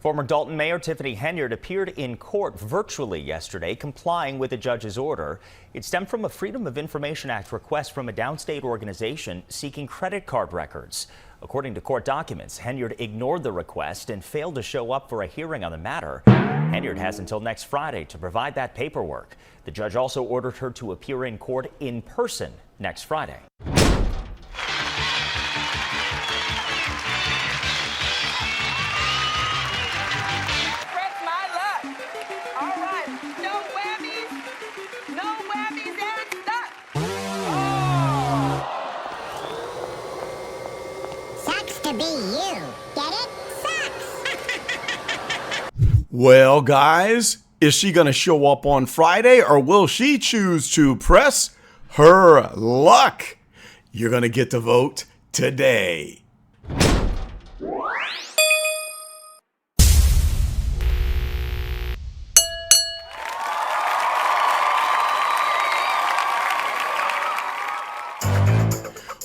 Former Dolton Mayor Tiffany Henyard appeared in court virtually yesterday, complying with the judge's order. It stemmed from a Freedom of Information Act request from a downstate organization seeking credit card records. According to court documents, Henyard ignored the request and failed to show up for a hearing on the matter. Henyard has until next Friday to provide that paperwork. The judge also ordered her to appear in court in person next Friday. To be you. Get it? Sucks. Well, guys, is she going to show up on Friday or will she choose to press her luck? You're going to get to vote today.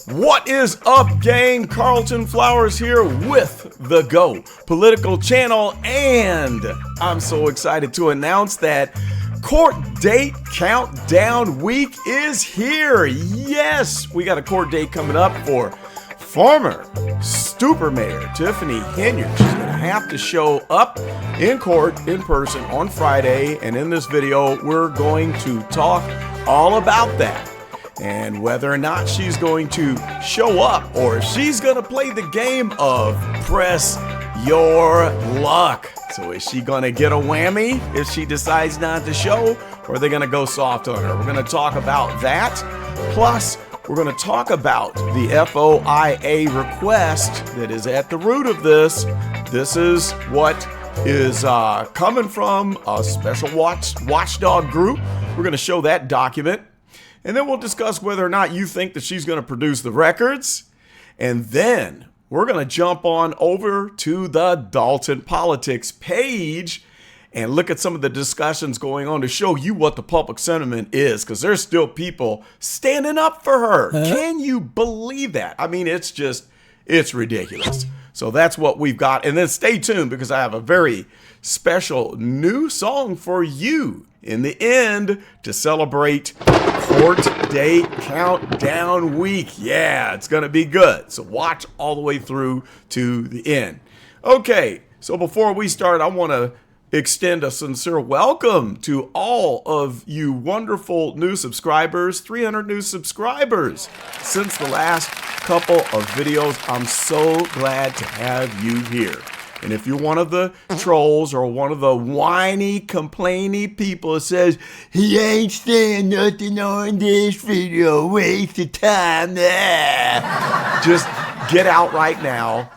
What is up, gang? Carlton Flowers here with the Go Political Channel, and I'm so excited to announce that court date countdown week is here. Yes, we got a court date coming up for former Super Mayor Tiffany Henyard. She's going to have to show up in court in person on Friday, and in this video, we're going to talk all about that. And whether or not she's going to show up or if she's going to play the game of press your luck. So is she going to get a whammy if she decides not to show, or are they going to go soft on her? We're going to talk about that. Plus, we're going to talk about the FOIA request that is at the root of this. This is what is coming from a special watchdog group. We're going to show that document. And then we'll discuss whether or not you think that she's going to produce the records. And then we're going to jump on over to the Dalton Politics page and look at some of the discussions going on to show you what the public sentiment is, because there's still people standing up for her. Can you believe that? I mean, it's ridiculous. So that's what we've got. And then stay tuned, because I have a very special new song for you in the end to celebrate court date countdown week. Yeah, it's going to be good. So watch all the way through to the end. Okay, so before we start, I want to extend a sincere welcome to all of you wonderful new subscribers. 300 new subscribers since the last couple of videos. I'm so glad to have you here. And if you're one of the trolls or one of the whiny, complainy people that says, he ain't saying nothing on this video, waste of time, just get out right now.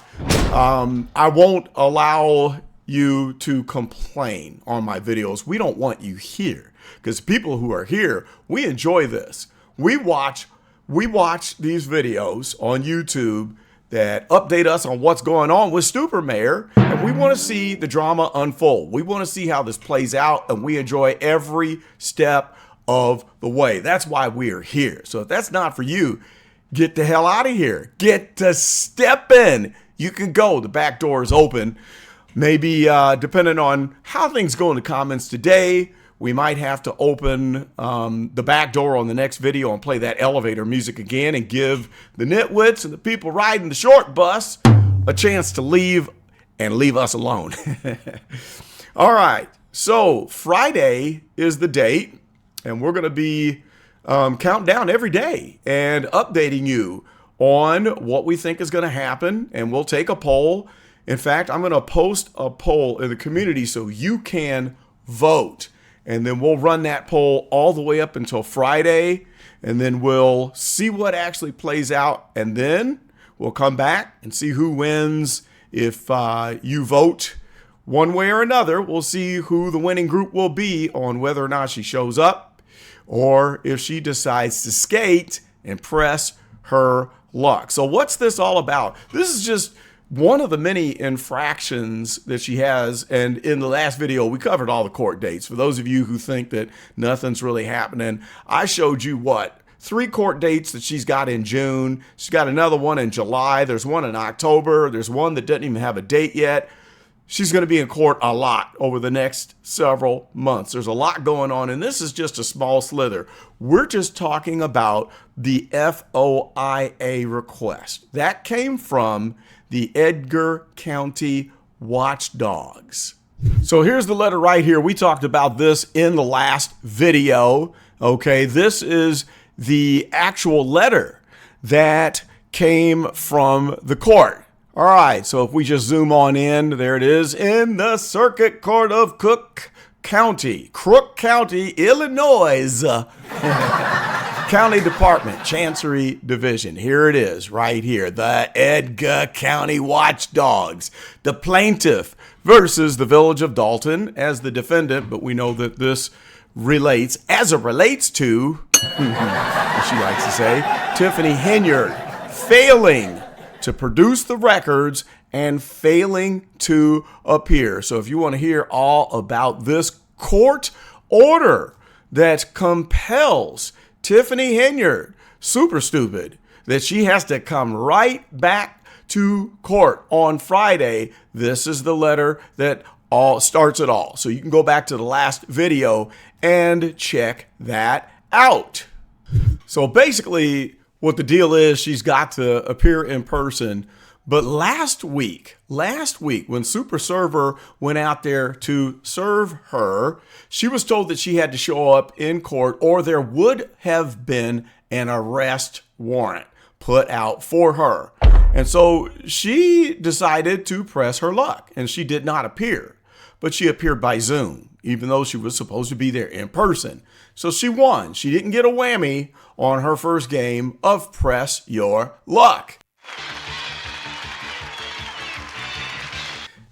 I won't allow you to complain on my videos. We don't want you here, because people who are here, we enjoy this. We watch these videos on YouTube that update us on what's going on with Super Mayor, and we want to see the drama unfold. We want to see how this plays out, and we enjoy every step of the way. That's why we are here. So if that's not for you, get the hell out of here. Get to stepping. You can go. The back door is open. Maybe depending on how things go in the comments today, we might have to open the back door on the next video and play that elevator music again and give the nitwits and the people riding the short bus a chance to leave and leave us alone. All right, so Friday is the date, and we're going to be counting down every day and updating you on what we think is going to happen, and we'll take a poll. In fact, I'm going to post a poll in the community so you can vote. And then we'll run that poll all the way up until Friday, and then we'll see what actually plays out, and then we'll come back and see who wins. If you vote one way or another, we'll see who the winning group will be on whether or not she shows up or if she decides to skate and press her luck. So what's this all about? This is just one of the many infractions that she has, and in the last video, we covered all the court dates. For those of you who think that nothing's really happening, I showed you 3 court dates that she's got in June. She's got another one in July. There's one in October. There's one that doesn't even have a date yet. she's going to be in court a lot over the next several months. There's a lot going on, and this is just a small slither. We're just talking about the FOIA request. That came from the Edgar County Watchdogs. So here's the letter right here. We talked about this in the last video. Okay, this is the actual letter that came from the court. All right, so if we just zoom on in, there it is in the Circuit Court of Crook County, Illinois. County Department, Chancery Division. Here it is, right here. The Edgar County Watchdogs. The plaintiff versus the Village of Dalton as the defendant, but we know that this relates, as it relates to, as she likes to say, Tiffany Henyard failing to produce the records and failing to appear. So if you want to hear all about this court order that compels Tiffany Henyard, super stupid, that she has to come right back to court on Friday, this is the letter that all starts it all. So you can go back to the last video and check that out. So basically what the deal is, she's got to appear in person. But last week, when Super Server went out there to serve her, she was told that she had to show up in court or there would have been an arrest warrant put out for her. And so she decided to press her luck, and she did not appear. But she appeared by Zoom, even though she was supposed to be there in person. So she won. She didn't get a whammy on her first game of Press Your Luck.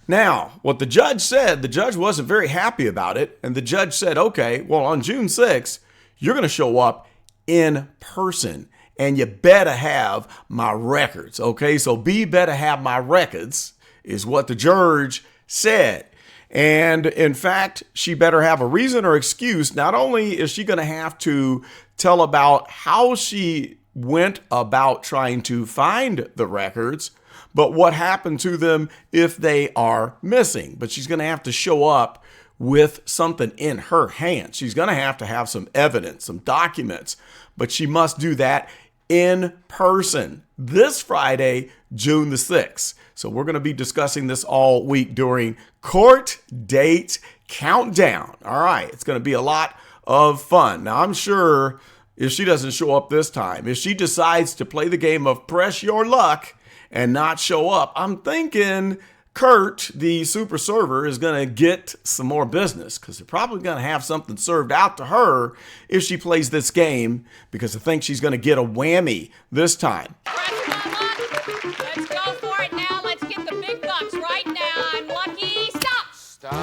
Now, what the judge said, the judge wasn't very happy about it. And the judge said, okay, well, on June 6th, you're going to show up in person. And you better have my records. Okay, so B better have my records is what the judge said. And in fact, she better have a reason or excuse. Not only is she going to have to tell about how she went about trying to find the records, but what happened to them if they are missing. But she's going to have to show up with something in her hand. She's going to have some evidence, some documents, but she must do that in person this Friday, June the 6th. So we're going to be discussing this all week during Court Date Countdown. All right, it's going to be a lot of fun. Now, I'm sure if she doesn't show up this time, if she decides to play the game of Press Your Luck and not show up, I'm thinking Curt, the super server, is going to get some more business because they're probably going to have something served out to her if she plays this game, because I think she's going to get a whammy this time. Let's go for it now. Let's get the big bucks right now. I'm lucky. Stop.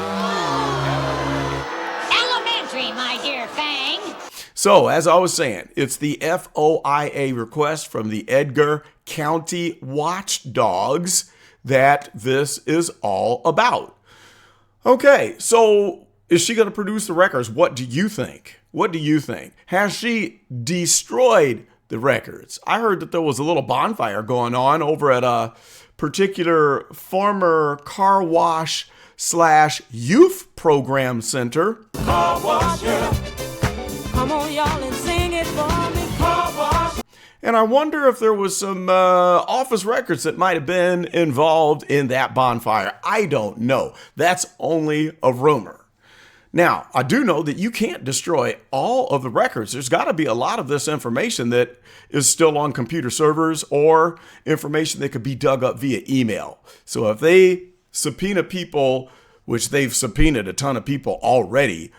Elementary, my dear Fang. So, as I was saying, it's the FOIA request from the Edgar County Watchdogs that this is all about. Okay, so is she going to produce the records? What do you think? What do you think? Has she destroyed the records? I heard that there was a little bonfire going on over at a particular former car wash / youth program center. Car wash, yeah. Come on, y'all, and sing it for me. Car wash. And I wonder if there was some office records that might have been involved in that bonfire. I don't know. That's only a rumor. Now, I do know that you can't destroy all of the records. There's got to be a lot of this information that is still on computer servers or information that could be dug up via email. So if they subpoena people, which they've subpoenaed a ton of people already,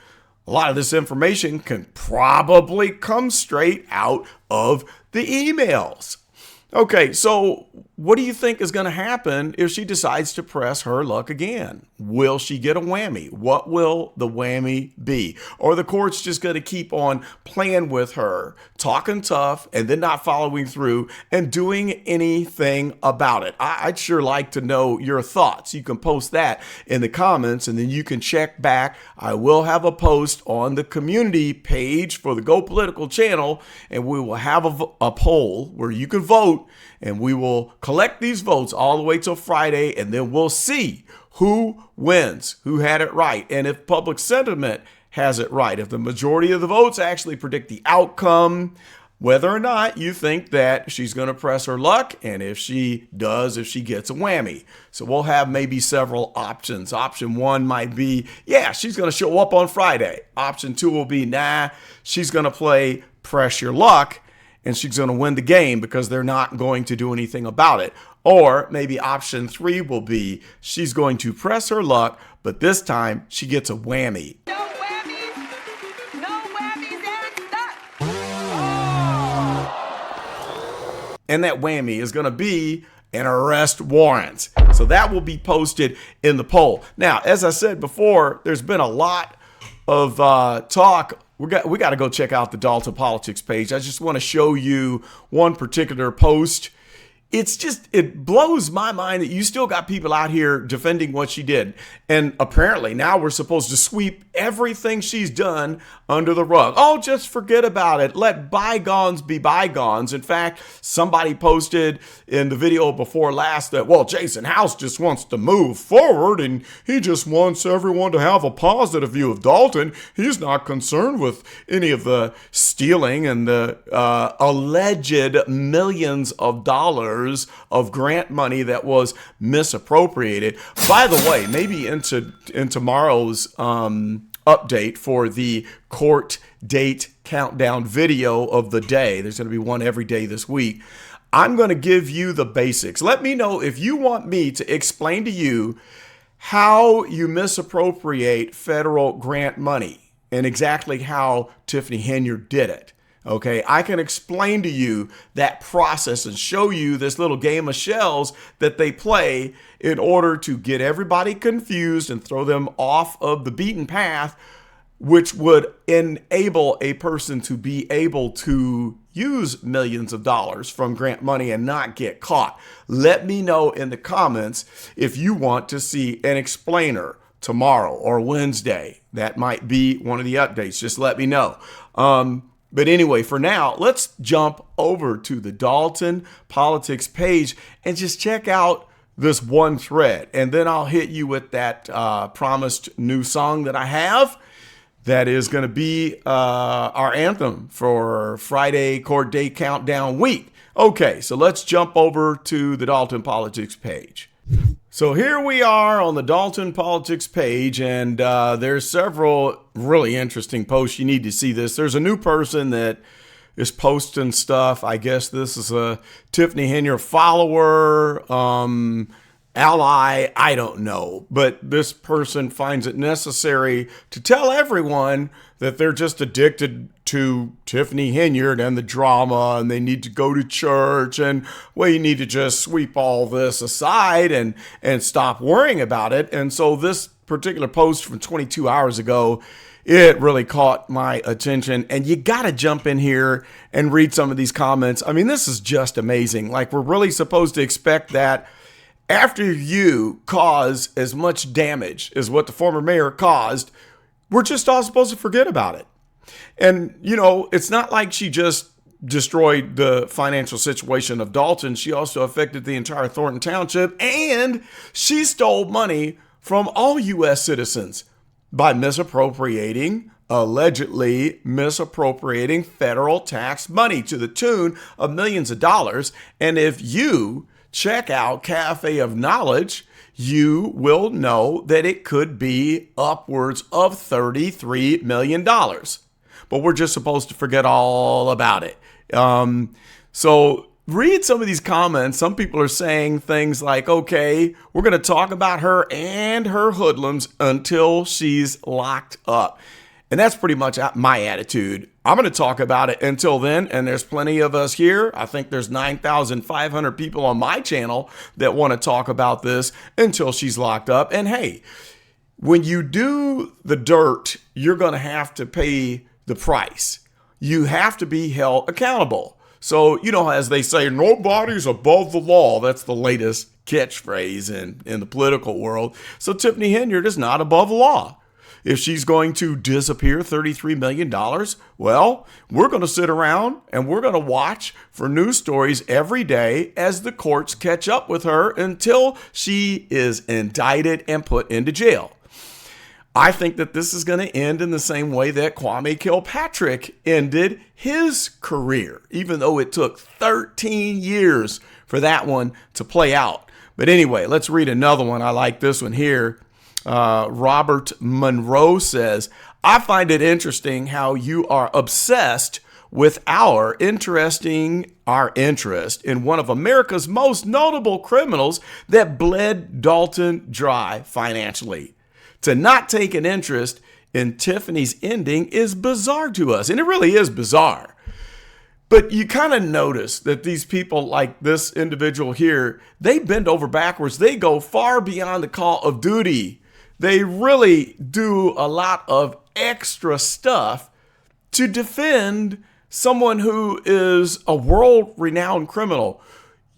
a lot of this information can probably come straight out of the emails. Okay, so what do you think is going to happen if she decides to press her luck again? Will she get a whammy? What will the whammy be? Or the court's just going to keep on playing with her, talking tough, and then not following through and doing anything about it? I'd sure like to know your thoughts. You can post that in the comments, and then you can check back. I will have a post on the community page for the Go Political channel, and we will have a poll where you can vote, and we will collect these votes all the way till Friday, and then we'll see who wins, who had it right. And if public sentiment has it right, if the majority of the votes actually predict the outcome, whether or not you think that she's going to press her luck, and if she does, if she gets a whammy. So we'll have maybe several options. Option one might be, yeah, she's going to show up on Friday. Option two will be, nah, she's going to play press your luck, and she's going to win the game because they're not going to do anything about it. Or maybe option three will be, she's going to press her luck, but this time she gets a whammy. No whammies, and it's done. And that whammy is going to be an arrest warrant. So that will be posted in the poll. Now, as I said before, there's been a lot of talk. We got to go check out the Dalton Politics page. I just want to show you one particular post. It blows my mind that you still got people out here defending what she did. And apparently now we're supposed to sweep everything she's done under the rug. Oh, just forget about it. Let bygones be bygones. In fact, somebody posted in the video before last that, well, Jason House just wants to move forward and he just wants everyone to have a positive view of Dalton. He's not concerned with any of the stealing and the alleged millions of dollars of grant money that was misappropriated. By the way, maybe in tomorrow's update for the court date countdown video of the day, there's going to be one every day this week, I'm going to give you the basics. Let me know if you want me to explain to you how you misappropriate federal grant money and exactly how Tiffany Henyard did it. Okay, I can explain to you that process and show you this little game of shells that they play in order to get everybody confused and throw them off of the beaten path, which would enable a person to be able to use millions of dollars from grant money and not get caught. Let me know in the comments if you want to see an explainer tomorrow or Wednesday. That might be one of the updates. Just let me know. But anyway, for now, let's jump over to the Dalton Politics page and just check out this one thread. And then I'll hit you with that promised new song that I have that is going to be our anthem for Friday Court Day Countdown Week. Okay, so let's jump over to the Dalton Politics page. So here we are on the Dalton Politics page, and there's several really interesting posts. You need to see this. There's a new person that is posting stuff. I guess this is a Tiffany Henyard follower, ally, I don't know. But this person finds it necessary to tell everyone that they're just addicted to Tiffany Henyard and the drama, and they need to go to church, and well, you need to just sweep all this aside and stop worrying about it. And so this particular post from 22 hours ago, it really caught my attention, and you got to jump in here and read some of these comments. I mean, this is just amazing. Like, we're really supposed to expect that after you cause as much damage as what the former mayor caused, we're just all supposed to forget about it. And, you know, it's not like she just destroyed the financial situation of Dalton. She also affected the entire Thornton Township, and she stole money from all U.S. citizens by allegedly misappropriating federal tax money to the tune of millions of dollars. And if you check out Cafe of Knowledge, you will know that it could be upwards of $33 million. But we're just supposed to forget all about it. So read some of these comments. Some people are saying things like, okay, we're going to talk about her and her hoodlums until she's locked up. And that's pretty much my attitude. I'm going to talk about it until then, and there's plenty of us here. I think there's 9,500 people on my channel that want to talk about this until she's locked up. And hey, when you do the dirt, you're going to have to pay the price. You have to be held accountable. So, you know, as they say, nobody's above the law. That's the latest catchphrase in the political world. So Tiffany Henyard is not above the law. if she's going to disappear $33 million? Well, we're going to sit around and we're going to watch for news stories every day as the courts catch up with her until she is indicted and put into jail. I think that this is going to end in the same way that Kwame Kilpatrick ended his career, even though it took 13 years for that one to play out. But anyway, let's read another one. I like this one here. Robert Monroe says, I find it interesting how you are obsessed with our interest in one of America's most notable criminals that bled Dalton dry financially. To not take an interest in Tiffany's ending is bizarre to us, and it really is bizarre. But you kind of notice that these people like this individual here, they bend over backwards. They go far beyond the call of duty. They really do a lot of extra stuff to defend someone who is a world-renowned criminal.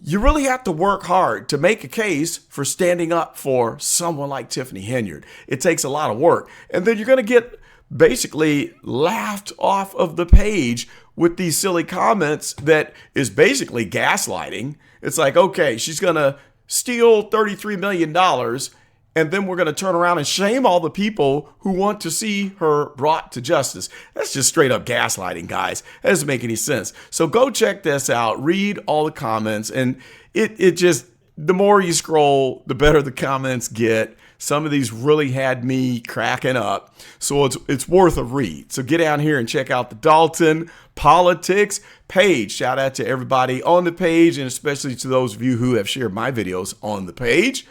You really have to work hard to make a case for standing up for someone like Tiffany Henyard. It takes a lot of work. And then you're going to get basically laughed off of the page with these silly comments that is basically gaslighting. It's like, okay, she's going to steal $33 million, and then we're going to turn around and shame all the people who want to see her brought to justice. That's just straight up gaslighting, guys. That doesn't make any sense. So go check this out. Read all the comments. And it just, the more you scroll, the better the comments get. Some of these really had me cracking up. So it's worth a read. So get down here and check out the Dalton Politics page. Shout out to everybody on the page, and especially to those of you who have shared my videos on the page.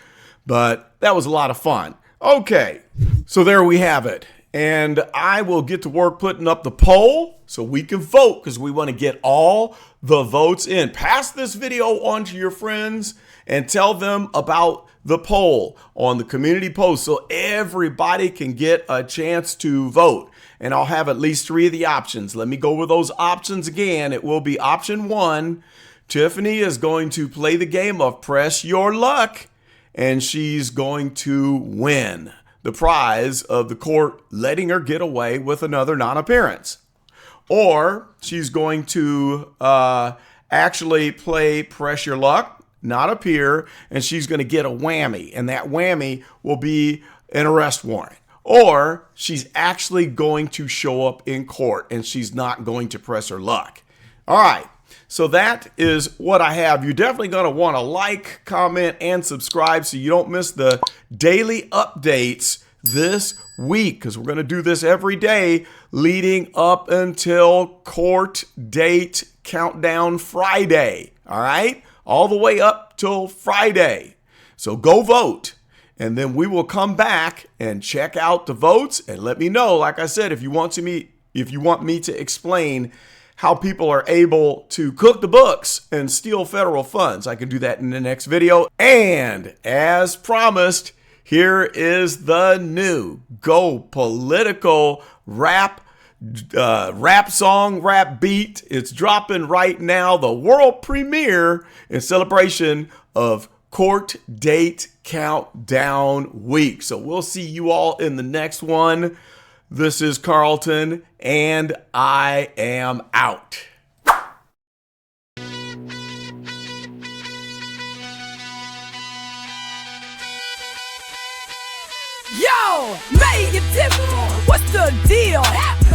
But that was a lot of fun. Okay, so there we have it. And I will get to work putting up the poll so we can vote, because we want to get all the votes in. Pass this video on to your friends and tell them about the poll on the community post so everybody can get a chance to vote. And I'll have at least 3 of the options. Let me go over those options again. It will be option 1. Tiffany is going to play the game of press your luck, and she's going to win the prize of the court letting her get away with another non-appearance. Or she's going to actually play press your luck, not appear, and she's going to get a whammy, and that whammy will be an arrest warrant. Or she's actually going to show up in court, and she's not going to press her luck. All right. So that is what I have. You're definitely going to want to like, comment, and subscribe so you don't miss the daily updates this week, because we're going to do this every day leading up until court date countdown Friday. All right? All the way up till Friday. So go vote. And then we will come back and check out the votes and let me know, like I said, if you want me to explain how people are able to cook the books and steal federal funds. I can do that in the next video. And as promised, here is the new Go Political rap song, rap beat. It's dropping right now, the world premiere in celebration of Court Date Countdown Week. So we'll see you all in the next one. This is Carlton, and I am out. Yo, Mayor Tiffany, what's the deal?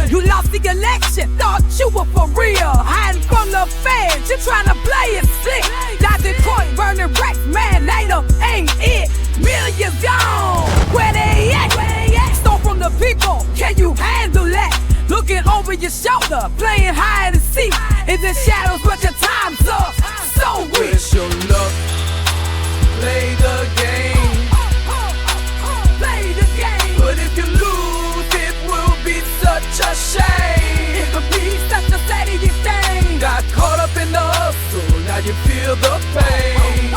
You lost the election, thought you were for real. Hiding from the fans, you tryna play it slick. Got the court burning racks, man, they them ain't it. Millions gone, where they at? Stole from the people, can you handle that? Looking over your shoulder, playing hide and seek. In the shadows, but your time's up, so weak. Wish your luck, play the game. Play the game. But if you lose, it will be such a shame. It could be such a steady thing. Got caught up in the hustle, now you feel the pain.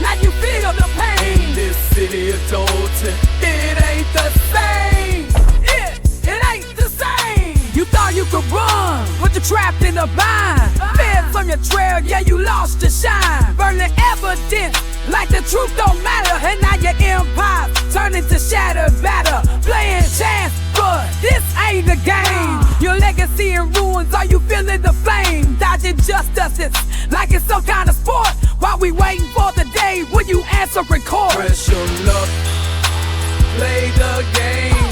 Now you feel the pain. In this city of Dolton, it ain't the same. It ain't the same. You thought you could run, but you're trapped in a bind. Fed from your trail, yeah, you lost your shine. Burning evidence like the truth don't matter. And now your empire turning to shattered batter. Playing chance just does this like it's some kind of sport. While we waiting for the day when you answer and call. Press your luck, play the game.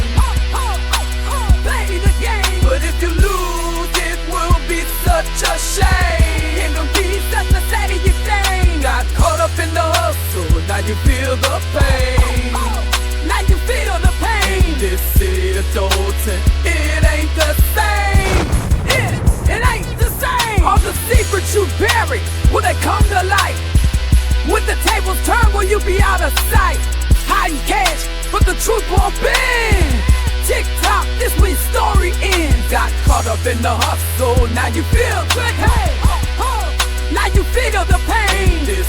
Play the game. But if you lose, it will be such a shame. It will be such a saddest thing. Got caught up in the hustle, now you feel the pain. Now you feel the pain. This city of Dolton, it ain't the same. It ain't the same. All the secrets you bury when they come to light. When the tables turn, will you be out of sight? Hiding cash, but the truth won't bend. Tick-tock, this week's story ends. Got caught up in the hustle, now you feel good. Hey, now you feel the pain. This